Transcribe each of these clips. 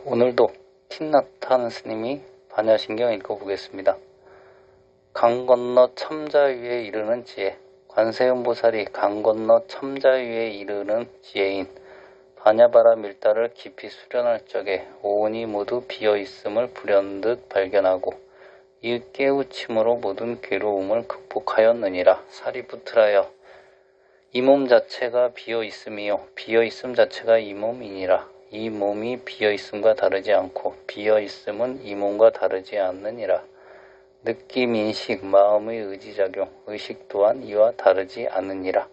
오늘도 틴나타는 스님이 반야신경 읽어보겠습니다. 강 건너 참자위에 이르는 지혜. 관세음보살이 강 건너 참자위에 이르는 지혜인 반야바라 밀다를 깊이 수련할 적에 오온이 모두 비어있음을 불현듯 발견하고 이 깨우침으로 모든 괴로움을 극복하였느니라. 사리푸트라여, 이 몸 자체가 비어있음이요 비어있음 자체가 이 몸이니라. 이 몸이 비어있음과 다르지 않고 비어있음은 이 몸과 다르지 않느니라. 느낌, 인식, 마음의 의지작용, 의식 또한 이와 다르지 않으니라.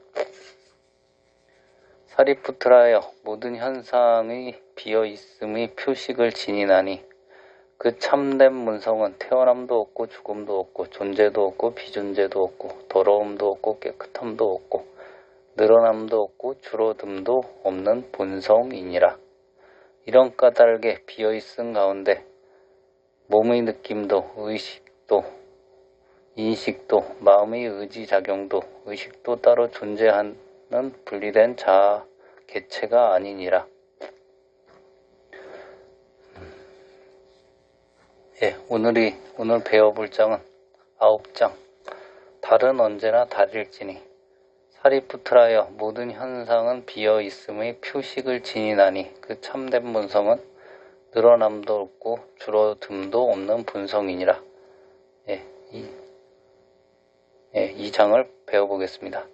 사리푸트라여, 모든 현상의 비어있음의 표식을 지니나니 그 참된 문성은 태어남도 없고 죽음도 없고 존재도 없고 비존재도 없고 더러움도 없고 깨끗함도 없고 늘어남도 없고 줄어듦도 없는 본성이니라. 이런 까닭에 비어있음 가운데 몸의 느낌도 의식도 인식도 마음의 의지작용도 의식도 따로 존재하는 분리된 자아 개체가 아니니라. 오늘 배워볼 장은 9장. 달은 언제나 달일지니. 사리푸트라여, 모든 현상은 비어있음의 표식을 지니나니 그 참된 본성은 늘어남도 없고 줄어듦도 없는 본성이니라. 이 장을 배워보겠습니다.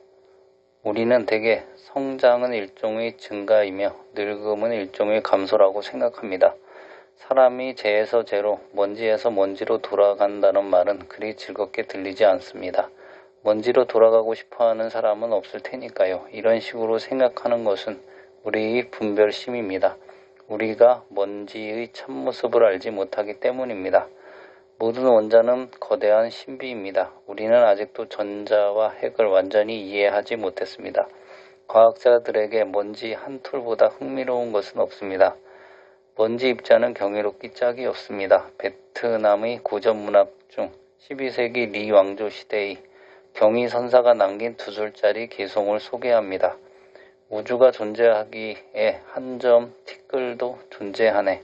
우리는 대개 성장은 일종의 증가이며 늙음은 일종의 감소라고 생각합니다. 사람이 재에서 재로, 먼지에서 먼지로 돌아간다는 말은 그리 즐겁게 들리지 않습니다. 먼지로 돌아가고 싶어하는 사람은 없을 테니까요. 이런 식으로 생각하는 것은 우리의 분별심입니다. 우리가 먼지의 참모습을 알지 못하기 때문입니다. 모든 원자는 거대한 신비입니다. 우리는 아직도 전자와 핵을 완전히 이해하지 못했습니다. 과학자들에게 먼지 한 톨보다 흥미로운 것은 없습니다. 먼지 입자는 경이롭기 짝이 없습니다. 베트남의 고전문학 중 12세기 리 왕조 시대의 경의선사가 남긴 2줄짜리 개송을 소개합니다. 우주가 존재하기에 한 점 티끌도 존재하네.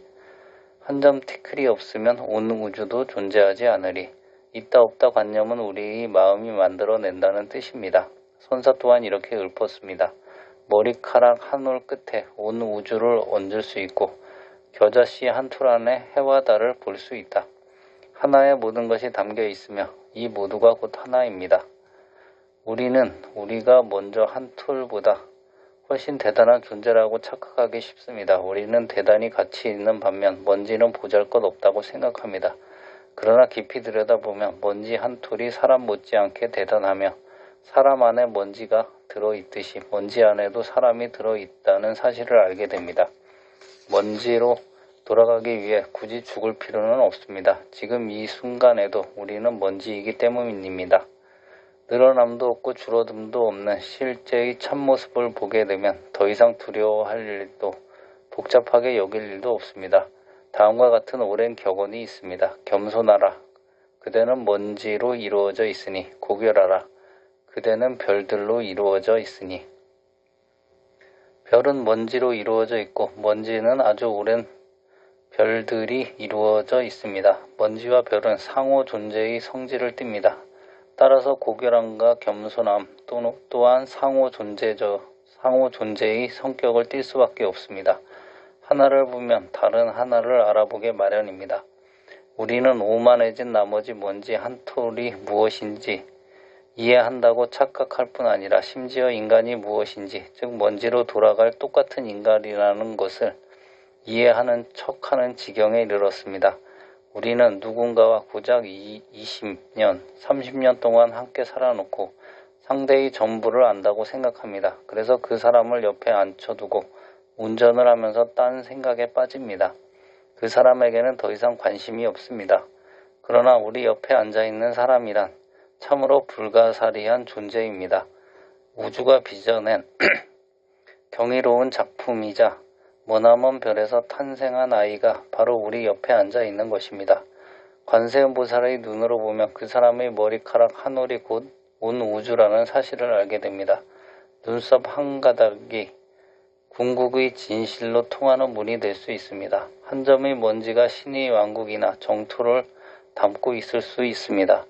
한 점 티끌이 없으면 온 우주도 존재하지 않으리. 있다 없다 관념은 우리의 마음이 만들어낸다는 뜻입니다. 선사 또한 이렇게 읊었습니다. 머리카락 한 올 끝에 온 우주를 얹을 수 있고 겨자씨 한 톨 안에 해와 달을 볼 수 있다. 하나의 모든 것이 담겨 있으며 이 모두가 곧 하나입니다. 우리는 우리가 먼저 한 톨보다 훨씬 대단한 존재라고 착각하기 쉽습니다. 우리는 대단히 가치 있는 반면 먼지는 보잘것없다고 생각합니다. 그러나 깊이 들여다보면 먼지 한 톨이 사람 못지않게 대단하며 사람 안에 먼지가 들어있듯이 먼지 안에도 사람이 들어있다는 사실을 알게 됩니다. 먼지로 돌아가기 위해 굳이 죽을 필요는 없습니다. 지금 이 순간에도 우리는 먼지이기 때문입니다. 늘어남도 없고 줄어듦도 없는 실제의 참모습을 보게 되면 더 이상 두려워할 일도 복잡하게 여길 일도 없습니다. 다음과 같은 오랜 격언이 있습니다. 겸손하라. 그대는 먼지로 이루어져 있으니. 고결하라. 그대는 별들로 이루어져 있으니. 별은 먼지로 이루어져 있고 먼지는 아주 오랜 별들이 이루어져 있습니다. 먼지와 별은 상호 존재의 성질을 띱니다. 따라서 고결함과 겸손함 또한 상호 존재의 성격을 띨 수밖에 없습니다. 하나를 보면 다른 하나를 알아보게 마련입니다. 우리는 오만해진 나머지 먼지 한 톨이 무엇인지 이해한다고 착각할 뿐 아니라 심지어 인간이 무엇인지, 즉 먼지로 돌아갈 똑같은 인간이라는 것을 이해하는 척하는 지경에 이르렀습니다. 우리는 누군가와 고작 20년, 30년 동안 함께 살아놓고 상대의 전부를 안다고 생각합니다. 그래서 그 사람을 옆에 앉혀두고 운전을 하면서 딴 생각에 빠집니다. 그 사람에게는 더 이상 관심이 없습니다. 그러나 우리 옆에 앉아있는 사람이란 참으로 불가사리한 존재입니다. 우주가 빚어낸 경이로운 작품이자 머나먼 별에서 탄생한 아이가 바로 우리 옆에 앉아있는 것입니다. 관세음보살의 눈으로 보면 그 사람의 머리카락 한 올이 곧 온 우주라는 사실을 알게 됩니다. 눈썹 한 가닥이 궁극의 진실로 통하는 문이 될 수 있습니다. 한 점의 먼지가 신의 왕국이나 정토를 담고 있을 수 있습니다.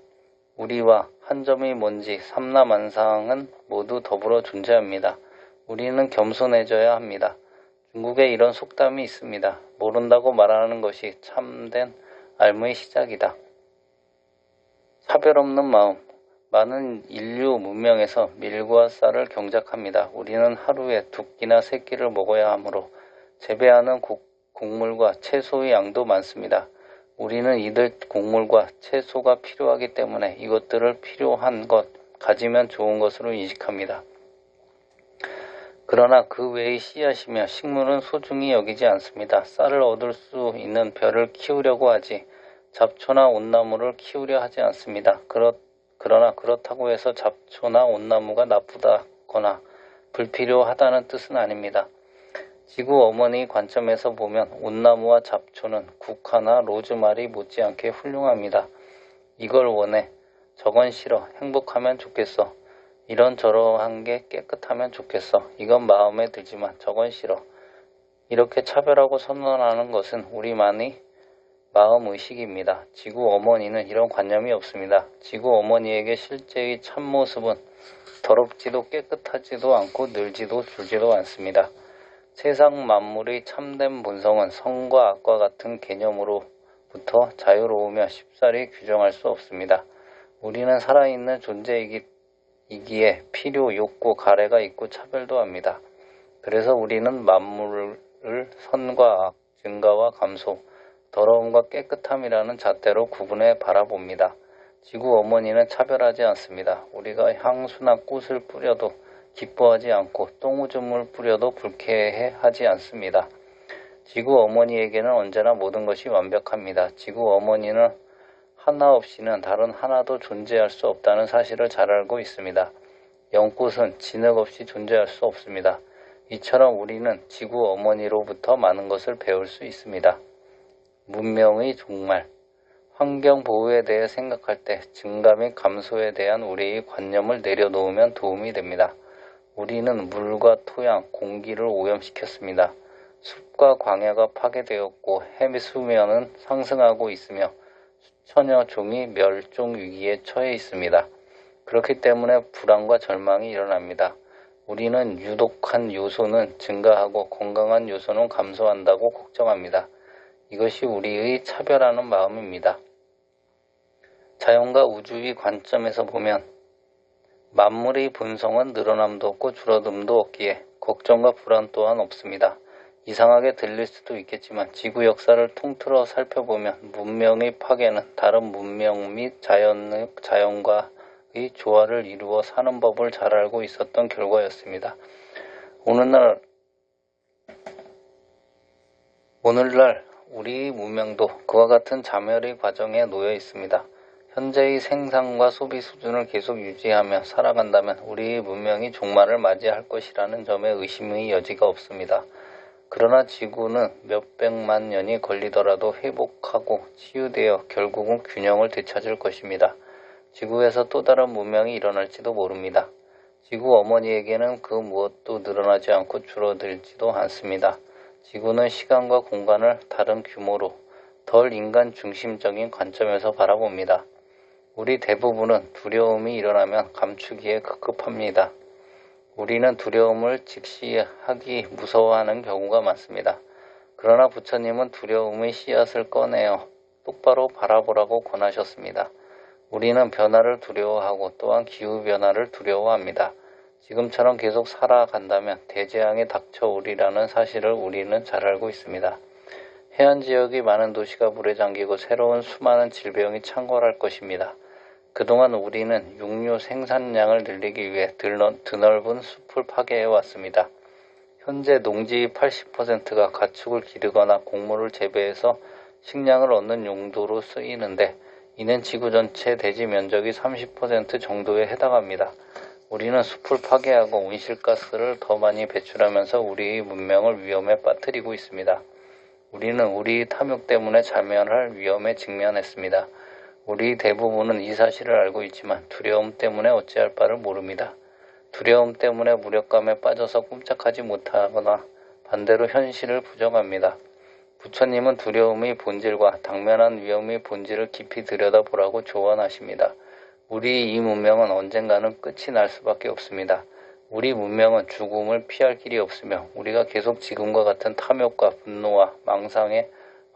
우리와 한 점의 먼지 삼라만상은 모두 더불어 존재합니다. 우리는 겸손해져야 합니다. 중국에 이런 속담이 있습니다. 모른다고 말하는 것이 참된 알무의 시작이다. 차별 없는 마음. 많은 인류 문명에서 밀과 쌀을 경작합니다. 우리는 하루에 2끼나 3끼를 먹어야 하므로 재배하는 곡물과 채소의 양도 많습니다. 우리는 이들 곡물과 채소가 필요하기 때문에 이것들을 필요한 것, 가지면 좋은 것으로 인식합니다. 그러나 그 외의 씨앗이며 식물은 소중히 여기지 않습니다. 쌀을 얻을 수 있는 벼를 키우려고 하지 잡초나 온나무를 키우려 하지 않습니다. 그러나 그렇다고 해서 잡초나 온나무가 나쁘다거나 불필요하다는 뜻은 아닙니다. 지구 어머니 관점에서 보면 온나무와 잡초는 국화나 로즈마리 못지않게 훌륭합니다. 이걸 원해. 저건 싫어. 행복하면 좋겠어. 이런저런한 게 깨끗하면 좋겠어. 이건 마음에 들지만 저건 싫어. 이렇게 차별하고 선언하는 것은 우리만의 마음의식입니다. 지구 어머니는 이런 관념이 없습니다. 지구 어머니에게 실제의 참모습은 더럽지도 깨끗하지도 않고 늘지도 줄지도 않습니다. 세상 만물의 참된 본성은 선과 악과 같은 개념으로부터 자유로우며 쉽사리 규정할 수 없습니다. 우리는 살아있는 존재이기에 필요, 욕구, 가래가 있고 차별도 합니다. 그래서 우리는 만물을 선과 악, 증가와 감소, 더러움과 깨끗함이라는 잣대로 구분해 바라봅니다. 지구 어머니는 차별하지 않습니다. 우리가 향수나 꽃을 뿌려도 기뻐하지 않고 똥오줌을 뿌려도 불쾌해하지 않습니다. 지구 어머니에게는 언제나 모든 것이 완벽합니다. 지구 어머니는 하나 없이는 다른 하나도 존재할 수 없다는 사실을 잘 알고 있습니다. 연꽃은 진흙 없이 존재할 수 없습니다. 이처럼 우리는 지구 어머니로부터 많은 것을 배울 수 있습니다. 문명의 종말. 환경 보호에 대해 생각할 때 증가 및 감소에 대한 우리의 관념을 내려놓으면 도움이 됩니다. 우리는 물과 토양, 공기를 오염시켰습니다. 숲과 광야가 파괴되었고 해수면은 상승하고 있으며 수천여 종이 멸종 위기에 처해 있습니다. 그렇기 때문에 불안과 절망이 일어납니다. 우리는 유독한 요소는 증가하고 건강한 요소는 감소한다고 걱정합니다. 이것이 우리의 차별하는 마음입니다. 자연과 우주의 관점에서 보면 만물의 본성은 늘어남도 없고 줄어듦도 없기에 걱정과 불안 또한 없습니다. 이상하게 들릴 수도 있겠지만 지구 역사를 통틀어 살펴보면 문명의 파괴는 다른 문명 및 자연과의 조화를 이루어 사는 법을 잘 알고 있었던 결과였습니다. 오늘날 우리 문명도 그와 같은 자멸의 과정에 놓여 있습니다. 현재의 생산과 소비 수준을 계속 유지하며 살아간다면 우리의 문명이 종말을 맞이할 것이라는 점에 의심의 여지가 없습니다. 그러나 지구는 몇백만 년이 걸리더라도 회복하고 치유되어 결국은 균형을 되찾을 것입니다. 지구에서 또 다른 문명이 일어날지도 모릅니다. 지구 어머니에게는 그 무엇도 늘어나지 않고 줄어들지도 않습니다. 지구는 시간과 공간을 다른 규모로 덜 인간 중심적인 관점에서 바라봅니다. 우리 대부분은 두려움이 일어나면 감추기에 급급합니다. 우리는 두려움을 직시하기 무서워하는 경우가 많습니다. 그러나 부처님은 두려움의 씨앗을 꺼내어 똑바로 바라보라고 권하셨습니다. 우리는 변화를 두려워하고 또한 기후변화를 두려워합니다. 지금처럼 계속 살아간다면 대재앙이 닥쳐오리라는 사실을 우리는 잘 알고 있습니다. 해안 지역의 많은 도시가 물에 잠기고 새로운 수많은 질병이 창궐할 것입니다. 그동안 우리는 육류 생산량을 늘리기 위해 드넓은 숲을 파괴해왔습니다. 현재 농지의 80%가 가축을 기르거나 곡물을 재배해서 식량을 얻는 용도로 쓰이는데 이는 지구 전체 대지 면적의 30% 정도에 해당합니다. 우리는 숲을 파괴하고 온실가스를 더 많이 배출하면서 우리의 문명을 위험에 빠뜨리고 있습니다. 우리는 우리의 탐욕 때문에 자멸할 위험에 직면했습니다. 우리 대부분은 이 사실을 알고 있지만 두려움 때문에 어찌할 바를 모릅니다. 두려움 때문에 무력감에 빠져서 꼼짝하지 못하거나 반대로 현실을 부정합니다. 부처님은 두려움의 본질과 당면한 위험의 본질을 깊이 들여다보라고 조언하십니다. 우리 이 문명은 언젠가는 끝이 날 수밖에 없습니다. 우리 문명은 죽음을 피할 길이 없으며 우리가 계속 지금과 같은 탐욕과 분노와 망상에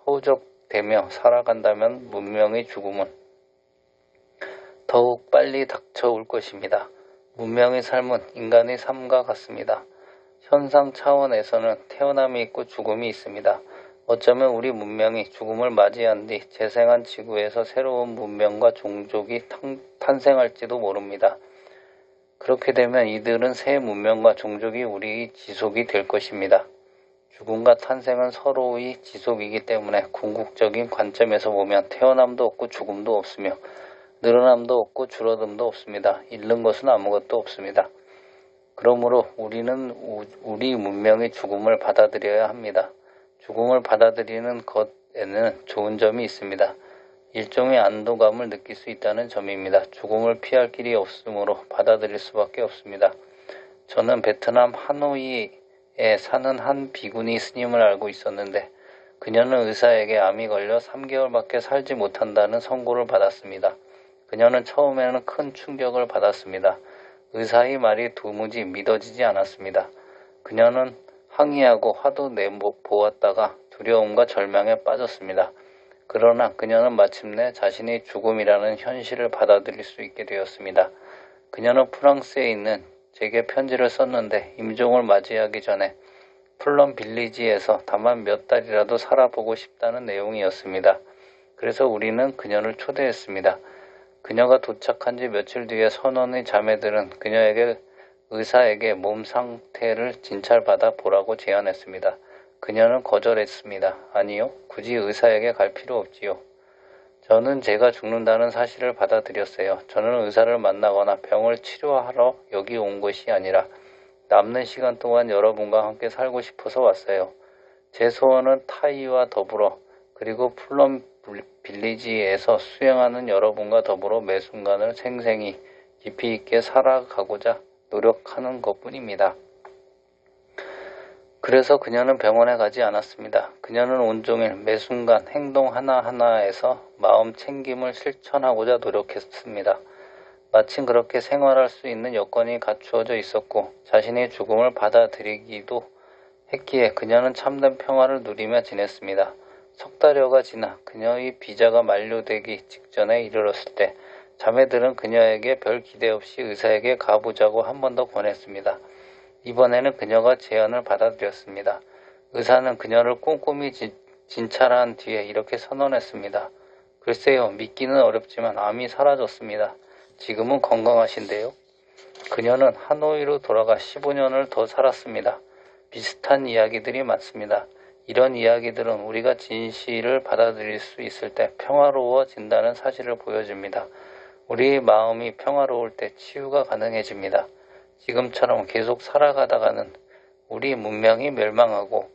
허우적대며 살아간다면 문명의 죽음은 더욱 빨리 닥쳐올 것입니다. 문명의 삶은 인간의 삶과 같습니다. 현상 차원에서는 태어남이 있고 죽음이 있습니다. 어쩌면 우리 문명이 죽음을 맞이한 뒤 재생한 지구에서 새로운 문명과 종족이 탄생할지도 모릅니다. 그렇게 되면 이들은 새 문명과 종족이 우리의 지속이 될 것입니다. 죽음과 탄생은 서로의 지속이기 때문에 궁극적인 관점에서 보면 태어남도 없고 죽음도 없으며 늘어남도 없고 줄어듦도 없습니다. 잃는 것은 아무것도 없습니다. 그러므로 우리는 우리 문명의 죽음을 받아들여야 합니다. 죽음을 받아들이는 것에는 좋은 점이 있습니다. 일종의 안도감을 느낄 수 있다는 점입니다. 죽음을 피할 길이 없으므로 받아들일 수밖에 없습니다. 저는 베트남 하노이에 사는 한 비구니 스님을 알고 있었는데 그녀는 의사에게 암이 걸려 3개월밖에 살지 못한다는 선고를 받았습니다. 그녀는 처음에는 큰 충격을 받았습니다. 의사의 말이 도무지 믿어지지 않았습니다. 그녀는 항의하고 화도 내보았다가 두려움과 절망에 빠졌습니다. 그러나 그녀는 마침내 자신이 죽음이라는 현실을 받아들일 수 있게 되었습니다. 그녀는 프랑스에 있는 제게 편지를 썼는데 임종을 맞이하기 전에 플럼 빌리지에서 다만 몇 달이라도 살아보고 싶다는 내용이었습니다. 그래서 우리는 그녀를 초대했습니다. 그녀가 도착한 지 며칠 뒤에 선원의 자매들은 그녀에게 의사에게 몸 상태를 진찰받아 보라고 제안했습니다. 그녀는 거절했습니다. 아니요, 굳이 의사에게 갈 필요 없지요. 저는 제가 죽는다는 사실을 받아들였어요. 저는 의사를 만나거나 병을 치료하러 여기 온 것이 아니라 남는 시간 동안 여러분과 함께 살고 싶어서 왔어요. 제 소원은 타이와 더불어 그리고 플럼 빌리지에서 수행하는 여러분과 더불어 매 순간을 생생히 깊이 있게 살아가고자 노력하는 것뿐입니다. 그래서 그녀는 병원에 가지 않았습니다. 그녀는 온종일 매 순간 행동 하나하나에서 마음 챙김을 실천하고자 노력했습니다. 마침 그렇게 생활할 수 있는 여건이 갖추어져 있었고 자신의 죽음을 받아들이기도 했기에 그녀는 참된 평화를 누리며 지냈습니다. 석 달여가 지나 그녀의 비자가 만료되기 직전에 이르렀을 때 자매들은 그녀에게 별 기대 없이 의사에게 가보자고 한 번 더 권했습니다. 이번에는 그녀가 제안을 받아들였습니다. 의사는 그녀를 꼼꼼히 진찰한 뒤에 이렇게 선언했습니다. 글쎄요, 믿기는 어렵지만 암이 사라졌습니다. 지금은 건강하신데요. 그녀는 하노이로 돌아가 15년을 더 살았습니다. 비슷한 이야기들이 많습니다. 이런 이야기들은 우리가 진실을 받아들일 수 있을 때 평화로워진다는 사실을 보여줍니다. 우리의 마음이 평화로울 때 치유가 가능해집니다. 지금처럼 계속 살아가다가는 우리 문명이 멸망하고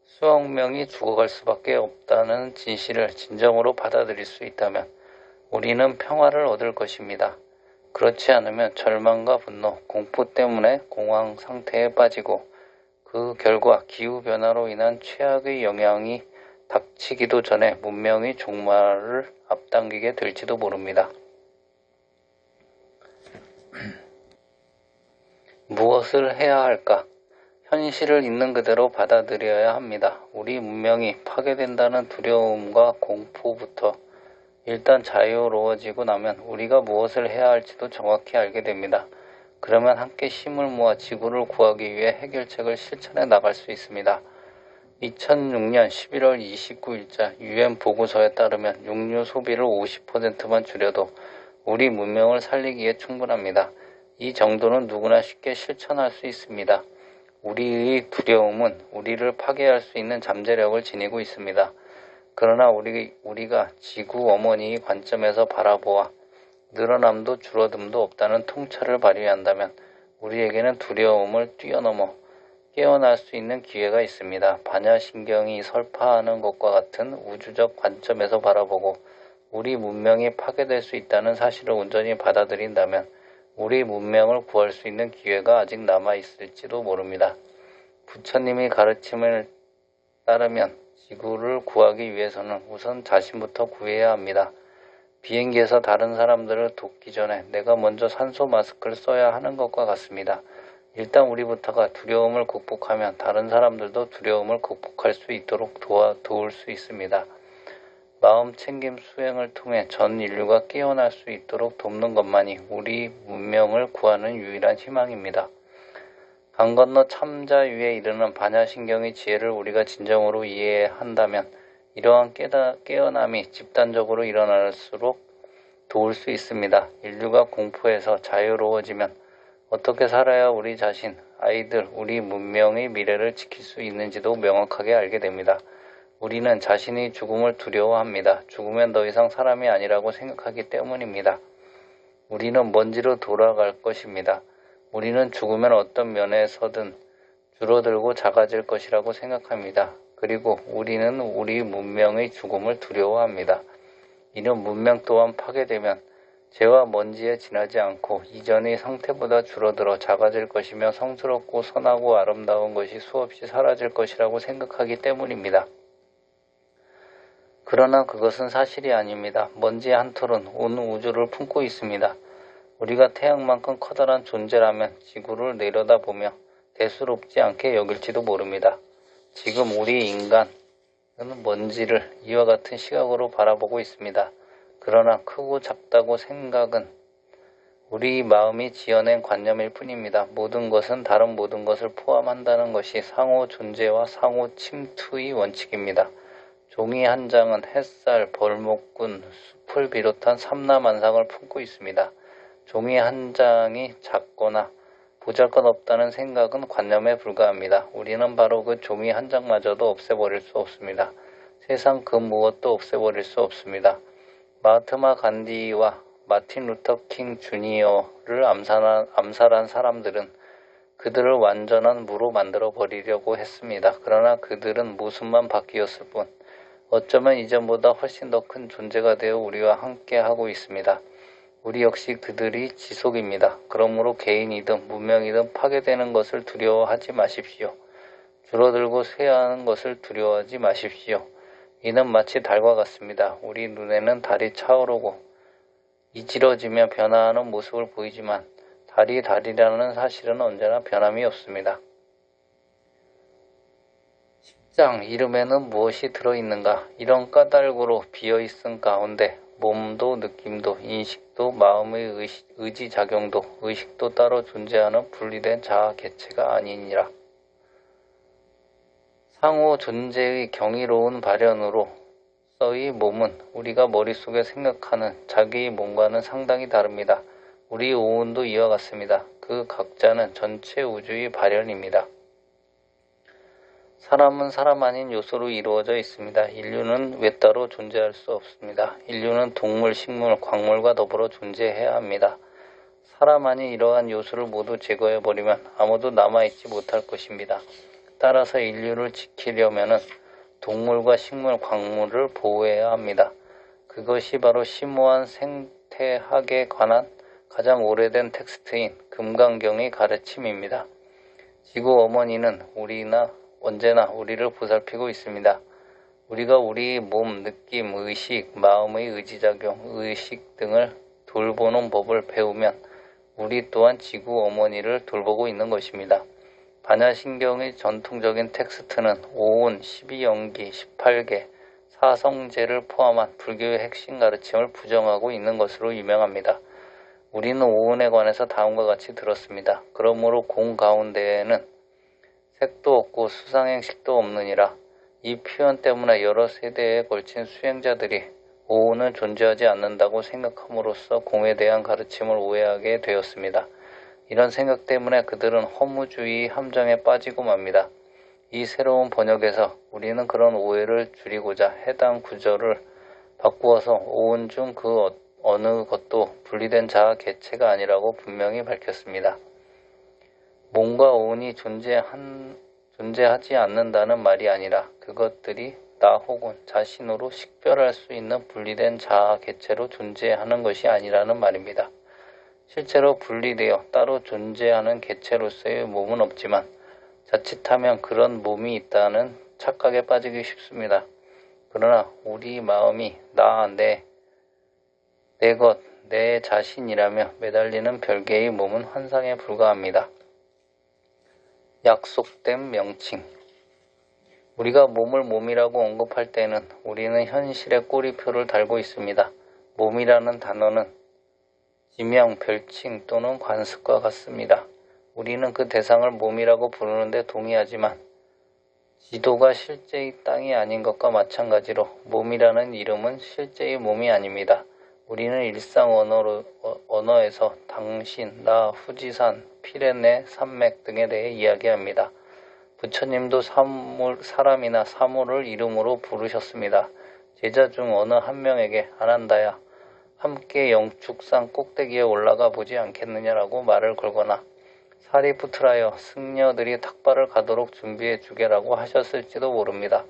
수억 명이 죽어갈 수밖에 없다는 진실을 진정으로 받아들일 수 있다면 우리는 평화를 얻을 것입니다. 그렇지 않으면 절망과 분노, 공포 때문에 공황 상태에 빠지고 그 결과 기후변화로 인한 최악의 영향이 닥치기도 전에 문명의 종말을 앞당기게 될지도 모릅니다. 무엇을 해야 할까? 현실을 있는 그대로 받아들여야 합니다. 우리 문명이 파괴된다는 두려움과 공포부터 일단 자유로워지고 나면 우리가 무엇을 해야 할지도 정확히 알게 됩니다. 그러면 함께 힘을 모아 지구를 구하기 위해 해결책을 실천해 나갈 수 있습니다. 2006년 11월 29일자 UN 보고서에 따르면 육류 소비를 50%만 줄여도 우리 문명을 살리기에 충분합니다. 이 정도는 누구나 쉽게 실천할 수 있습니다. 우리의 두려움은 우리를 파괴할 수 있는 잠재력을 지니고 있습니다. 그러나 우리가 지구 어머니의 관점에서 바라보아 늘어남도 줄어듦도 없다는 통찰을 발휘한다면 우리에게는 두려움을 뛰어넘어 깨어날 수 있는 기회가 있습니다. 반야신경이 설파하는 것과 같은 우주적 관점에서 바라보고 우리 문명이 파괴될 수 있다는 사실을 온전히 받아들인다면 우리 문명을 구할 수 있는 기회가 아직 남아 있을지도 모릅니다. 부처님의 가르침을 따르면 지구를 구하기 위해서는 우선 자신부터 구해야 합니다. 비행기에서 다른 사람들을 돕기 전에 내가 먼저 산소 마스크를 써야 하는 것과 같습니다. 일단 우리부터가 두려움을 극복하면 다른 사람들도 두려움을 극복할 수 있도록 도울 수 있습니다. 마음 챙김 수행을 통해 전 인류가 깨어날 수 있도록 돕는 것만이 우리 문명을 구하는 유일한 희망입니다. 강 건너 참자 위에 이르는 반야신경의 지혜를 우리가 진정으로 이해한다면 이러한 깨어남이 집단적으로 일어날수록 도울 수 있습니다. 인류가 공포에서 자유로워지면 어떻게 살아야 우리 자신, 아이들, 우리 문명의 미래를 지킬 수 있는지도 명확하게 알게 됩니다. 우리는 자신이 죽음을 두려워합니다. 죽으면 더 이상 사람이 아니라고 생각하기 때문입니다. 우리는 먼지로 돌아갈 것입니다. 우리는 죽으면 어떤 면에서든 줄어들고 작아질 것이라고 생각합니다. 그리고 우리는 우리 문명의 죽음을 두려워합니다. 이는 문명 또한 파괴되면 재와 먼지에 지나지 않고 이전의 상태보다 줄어들어 작아질 것이며 성스럽고 선하고 아름다운 것이 수없이 사라질 것이라고 생각하기 때문입니다. 그러나 그것은 사실이 아닙니다. 먼지 한 톨은 온 우주를 품고 있습니다. 우리가 태양만큼 커다란 존재라면 지구를 내려다보며 대수롭지 않게 여길지도 모릅니다. 지금 우리 인간은 먼지를 이와 같은 시각으로 바라보고 있습니다. 그러나 크고 작다고 생각은 우리 마음이 지어낸 관념일 뿐입니다. 모든 것은 다른 모든 것을 포함한다는 것이 상호 존재와 상호 침투의 원칙입니다. 종이 한 장은 햇살, 벌목꾼, 숲을 비롯한 삼라만상을 품고 있습니다. 종이 한 장이 작거나 보잘것없다는 생각은 관념에 불과합니다. 우리는 바로 그 종이 한 장마저도 없애버릴 수 없습니다. 세상 그 무엇도 없애버릴 수 없습니다. 마하트마 간디와 마틴 루터 킹 주니어를 암살한 사람들은 그들을 완전한 무로 만들어 버리려고 했습니다. 그러나 그들은 모습만 바뀌었을 뿐 어쩌면 이전보다 훨씬 더 큰 존재가 되어 우리와 함께 하고 있습니다. 우리 역시 그들이 지속입니다. 그러므로 개인이든 문명이든 파괴되는 것을 두려워하지 마십시오. 줄어들고 쇠하는 것을 두려워하지 마십시오. 이는 마치 달과 같습니다. 우리 눈에는 달이 차오르고 이지러지며 변화하는 모습을 보이지만 달이 달이라는 사실은 언제나 변함이 없습니다. 10장 이름에는 무엇이 들어있는가? 이런 까닭으로 비어있은 가운데 몸도 느낌도 인식도 마음의 의지작용도 의식도 따로 존재하는 분리된 자아 개체가 아니니라. 상호 존재의 경이로운 발현으로서의 몸은 우리가 머릿속에 생각하는 자기의 몸과는 상당히 다릅니다. 우리 오온도 이와 같습니다. 그 각자는 전체 우주의 발현입니다. 사람은 사람 아닌 요소로 이루어져 있습니다. 인류는 외따로 존재할 수 없습니다. 인류는 동물, 식물, 광물과 더불어 존재해야 합니다. 사람 아닌 이러한 요소를 모두 제거해버리면 아무도 남아있지 못할 것입니다. 따라서 인류를 지키려면 동물과 식물, 광물을 보호해야 합니다. 그것이 바로 심오한 생태학에 관한 가장 오래된 텍스트인 금강경의 가르침입니다. 지구 어머니는 언제나 우리를 보살피고 있습니다. 우리가 우리 몸, 느낌, 의식, 마음의 의지작용, 의식 등을 돌보는 법을 배우면 우리 또한 지구 어머니를 돌보고 있는 것입니다. 반야신경의 전통적인 텍스트는 오온, 12연기, 18개, 사성제를 포함한 불교의 핵심 가르침을 부정하고 있는 것으로 유명합니다. 우리는 오온에 관해서 다음과 같이 들었습니다. 그러므로 공 가운데에는 색도 없고 수상행식도 없느니라. 이 표현 때문에 여러 세대에 걸친 수행자들이 오온은 존재하지 않는다고 생각함으로써 공에 대한 가르침을 오해하게 되었습니다. 이런 생각 때문에 그들은 허무주의 함정에 빠지고 맙니다. 이 새로운 번역에서 우리는 그런 오해를 줄이고자 해당 구절을 바꾸어서 오온 중 그 어느 것도 분리된 자아 개체가 아니라고 분명히 밝혔습니다. 몸과 오온이 존재하지 않는다는 말이 아니라 그것들이 나 혹은 자신으로 식별할 수 있는 분리된 자아 개체로 존재하는 것이 아니라는 말입니다. 실제로 분리되어 따로 존재하는 개체로서의 몸은 없지만 자칫하면 그런 몸이 있다는 착각에 빠지기 쉽습니다. 그러나 우리 마음이 나, 내 것, 내 자신이라며 매달리는 별개의 몸은 환상에 불과합니다. 약속된 명칭. 우리가 몸을 몸이라고 언급할 때는 우리는 현실에 꼬리표를 달고 있습니다. 몸이라는 단어는 지명, 별칭 또는 관습과 같습니다. 우리는 그 대상을 몸이라고 부르는데 동의하지만 지도가 실제의 땅이 아닌 것과 마찬가지로 몸이라는 이름은 실제의 몸이 아닙니다. 우리는 일상 언어에서 당신, 나, 후지산, 피레네, 산맥 등에 대해 이야기합니다. 부처님도 사람이나 사물을 이름으로 부르셨습니다. 제자 중 어느 한 명에게 아난다야, 함께 영축산 꼭대기에 올라가 보지 않겠느냐라고 말을 걸거나 사리푸트라여, 승려들이 탁발을 가도록 준비해 주게라고 하셨을지도 모릅니다.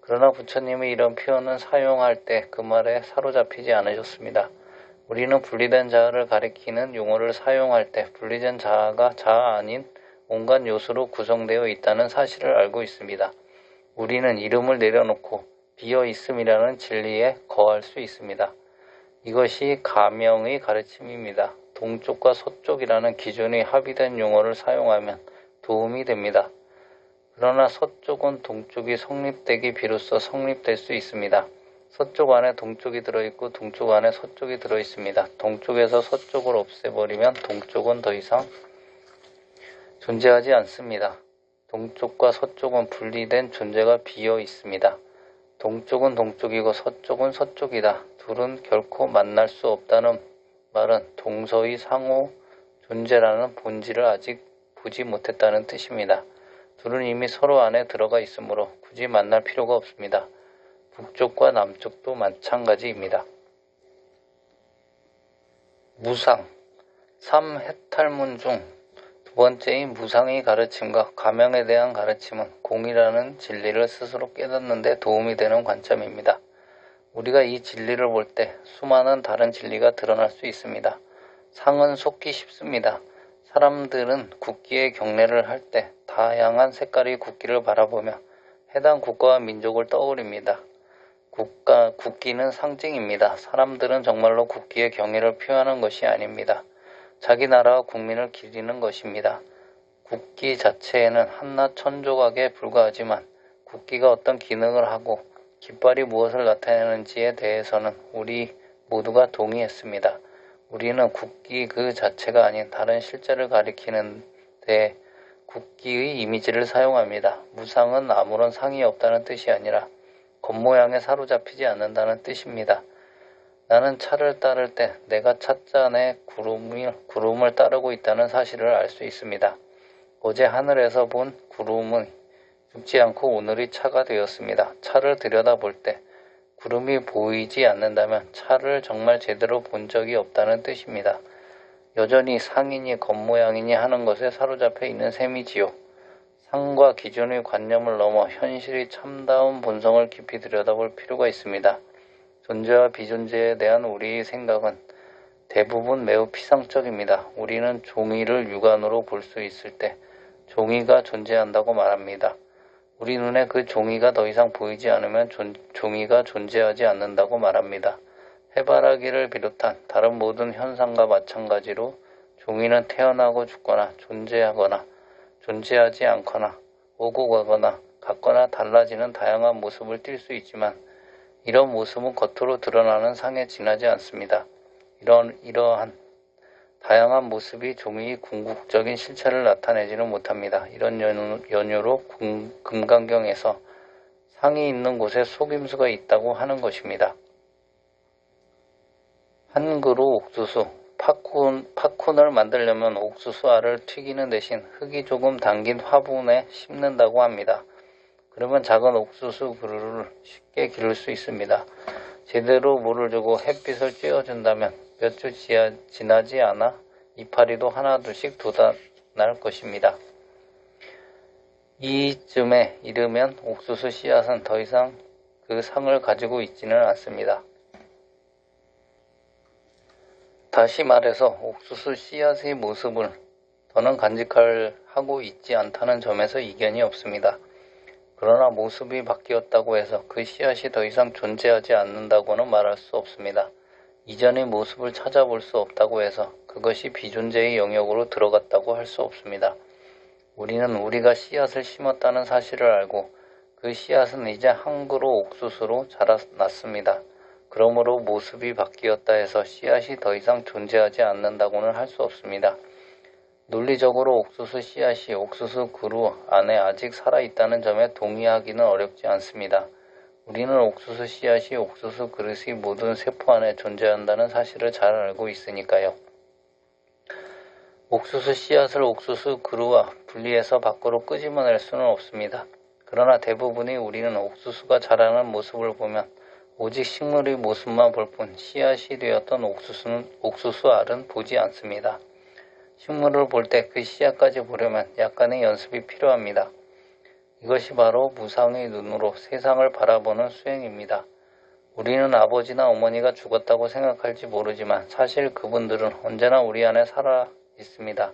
그러나 부처님이 이런 표현을 사용할 때 그 말에 사로잡히지 않으셨습니다. 우리는 분리된 자아를 가리키는 용어를 사용할 때 분리된 자아가 자아 아닌 온갖 요소로 구성되어 있다는 사실을 알고 있습니다. 우리는 이름을 내려놓고 비어 있음이라는 진리에 거할 수 있습니다. 이것이 가명의 가르침입니다. 동쪽과 서쪽이라는 기준이 합의된 용어를 사용하면 도움이 됩니다. 그러나 서쪽은 동쪽이 성립되기 비로소 성립될 수 있습니다. 서쪽 안에 동쪽이 들어있고 동쪽 안에 서쪽이 들어있습니다. 동쪽에서 서쪽을 없애버리면 동쪽은 더 이상 존재하지 않습니다. 동쪽과 서쪽은 분리된 존재가 비어 있습니다. 동쪽은 동쪽이고 서쪽은 서쪽이다. 둘은 결코 만날 수 없다는 말은 동서의 상호 존재라는 본질을 아직 보지 못했다는 뜻입니다. 둘은 이미 서로 안에 들어가 있으므로 굳이 만날 필요가 없습니다. 북쪽과 남쪽도 마찬가지입니다. 무상, 삼해탈문 중 두 번째인 무상의 가르침과 가명에 대한 가르침은 공이라는 진리를 스스로 깨닫는 데 도움이 되는 관점입니다. 우리가 이 진리를 볼 때 수많은 다른 진리가 드러날 수 있습니다. 상은 속기 쉽습니다. 사람들은 국기의 경례를 할 때 다양한 색깔의 국기를 바라보며 해당 국가와 민족을 떠올립니다. 국기는 상징입니다. 사람들은 정말로 국기의 경의를 표현하는 것이 아닙니다. 자기 나라와 국민을 기리는 것입니다. 국기 자체에는 한낱 천조각에 불과하지만 국기가 어떤 기능을 하고 깃발이 무엇을 나타내는지에 대해서는 우리 모두가 동의했습니다. 우리는 국기 그 자체가 아닌 다른 실제를 가리키는 데 국기의 이미지를 사용합니다. 무상은 아무런 상이 없다는 뜻이 아니라 겉모양에 사로잡히지 않는다는 뜻입니다. 나는 차를 따를 때 내가 찻잔에 구름을 따르고 있다는 사실을 알 수 있습니다. 어제 하늘에서 본 구름은 죽지 않고 오늘의 차가 되었습니다. 차를 들여다볼 때 구름이 보이지 않는다면 차를 정말 제대로 본 적이 없다는 뜻입니다. 여전히 상이니 겉모양이니 하는 것에 사로잡혀 있는 셈이지요. 상과 기존의 관념을 넘어 현실의 참다운 본성을 깊이 들여다볼 필요가 있습니다. 존재와 비존재에 대한 우리의 생각은 대부분 매우 피상적입니다. 우리는 종이를 육안으로 볼 수 있을 때 종이가 존재한다고 말합니다. 우리 눈에 그 종이가 더 이상 보이지 않으면 종이가 존재하지 않는다고 말합니다. 해바라기를 비롯한 다른 모든 현상과 마찬가지로 종이는 태어나고 죽거나 존재하거나 존재하지 않거나 오고 가거나 같거나 달라지는 다양한 모습을 띌 수 있지만 이런 모습은 겉으로 드러나는 상에 지나지 않습니다. 이러한 다양한 모습이 종이의 궁극적인 실체를 나타내지는 못합니다. 이런 연유로 금강경에서 상이 있는 곳에 속임수가 있다고 하는 것입니다. 한 그루 옥수수, 팝콘을 만들려면 옥수수 알을 튀기는 대신 흙이 조금 담긴 화분에 심는다고 합니다. 그러면 작은 옥수수 그루를 쉽게 기를 수 있습니다. 제대로 물을 주고 햇빛을 쬐어준다면 몇 주 지나지 않아 이파리도 하나둘씩 돋아날 것입니다. 이쯤에 이르면 옥수수 씨앗은 더 이상 그 상을 가지고 있지는 않습니다. 다시 말해서 옥수수 씨앗의 모습을 더는 간직하고 있지 않다는 점에서 이견이 없습니다. 그러나 모습이 바뀌었다고 해서 그 씨앗이 더 이상 존재하지 않는다고는 말할 수 없습니다. 이전의 모습을 찾아볼 수 없다고 해서 그것이 비존재의 영역으로 들어갔다고 할 수 없습니다. 우리는 우리가 씨앗을 심었다는 사실을 알고 그 씨앗은 이제 한 그루 옥수수로 자라났습니다. 그러므로 모습이 바뀌었다 해서 씨앗이 더 이상 존재하지 않는다고는 할 수 없습니다. 논리적으로 옥수수 씨앗이 옥수수 그루 안에 아직 살아있다는 점에 동의하기는 어렵지 않습니다. 우리는 옥수수 씨앗이 옥수수 그릇의 모든 세포 안에 존재한다는 사실을 잘 알고 있으니까요. 옥수수 씨앗을 옥수수 그루와 분리해서 밖으로 끄집어낼 수는 없습니다. 그러나 대부분의 우리는 옥수수가 자라는 모습을 보면 오직 식물의 모습만 볼 뿐 씨앗이 되었던 옥수수 알은 보지 않습니다. 식물을 볼 때 그 씨앗까지 보려면 약간의 연습이 필요합니다. 이것이 바로 무상의 눈으로 세상을 바라보는 수행입니다. 우리는 아버지나 어머니가 죽었다고 생각할지 모르지만 사실 그분들은 언제나 우리 안에 살아 있습니다.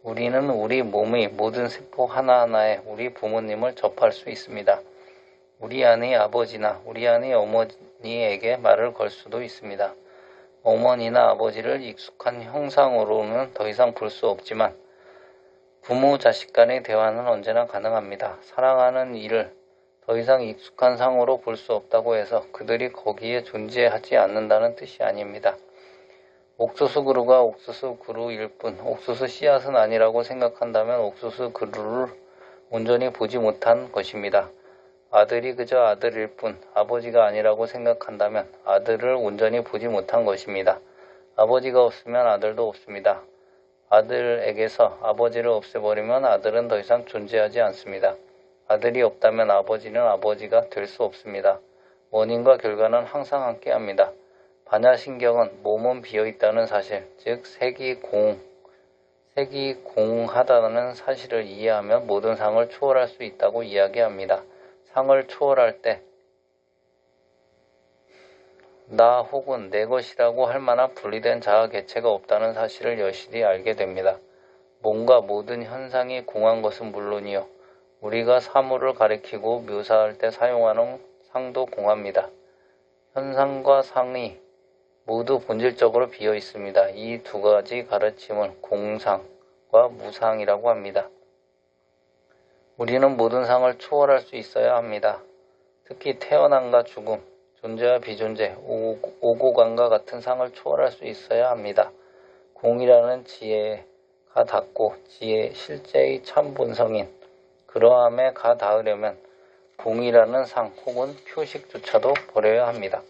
우리는 우리 몸의 모든 세포 하나하나에 우리 부모님을 접할 수 있습니다. 우리 안의 아버지나 우리 안의 어머니에게 말을 걸 수도 있습니다. 어머니나 아버지를 익숙한 형상으로는 더 이상 볼 수 없지만 부모 자식 간의 대화는 언제나 가능합니다. 사랑하는 이를 더 이상 익숙한 상으로 볼 수 없다고 해서 그들이 거기에 존재하지 않는다는 뜻이 아닙니다. 옥수수 그루가 옥수수 그루일 뿐 옥수수 씨앗은 아니라고 생각한다면 옥수수 그루를 온전히 보지 못한 것입니다. 아들이 그저 아들일 뿐 아버지가 아니라고 생각한다면 아들을 온전히 보지 못한 것입니다. 아버지가 없으면 아들도 없습니다. 아들에게서 아버지를 없애버리면 아들은 더 이상 존재하지 않습니다. 아들이 없다면 아버지는 아버지가 될 수 없습니다. 원인과 결과는 항상 함께합니다. 반야신경은 몸은 비어있다는 사실, 즉 색이 공하다는 사실을 이해하면 모든 상을 초월할 수 있다고 이야기합니다. 상을 초월할 때 나 혹은 내 것이라고 할 만한 분리된 자아 개체가 없다는 사실을 여실히 알게 됩니다. 뭔가 모든 현상이 공한 것은 물론이요. 우리가 사물을 가리키고 묘사할 때 사용하는 상도 공합니다. 현상과 상이 모두 본질적으로 비어 있습니다. 이 두 가지 가르침을 공상과 무상이라고 합니다. 우리는 모든 상을 초월할 수 있어야 합니다. 특히 태어남과 죽음, 존재와 비존재, 오고감과 같은 상을 초월할 수 있어야 합니다. 공이라는 지혜가 닿고 실제의 참 본성인 그러함에 가 닿으려면 공이라는 상 혹은 표식조차도 버려야 합니다.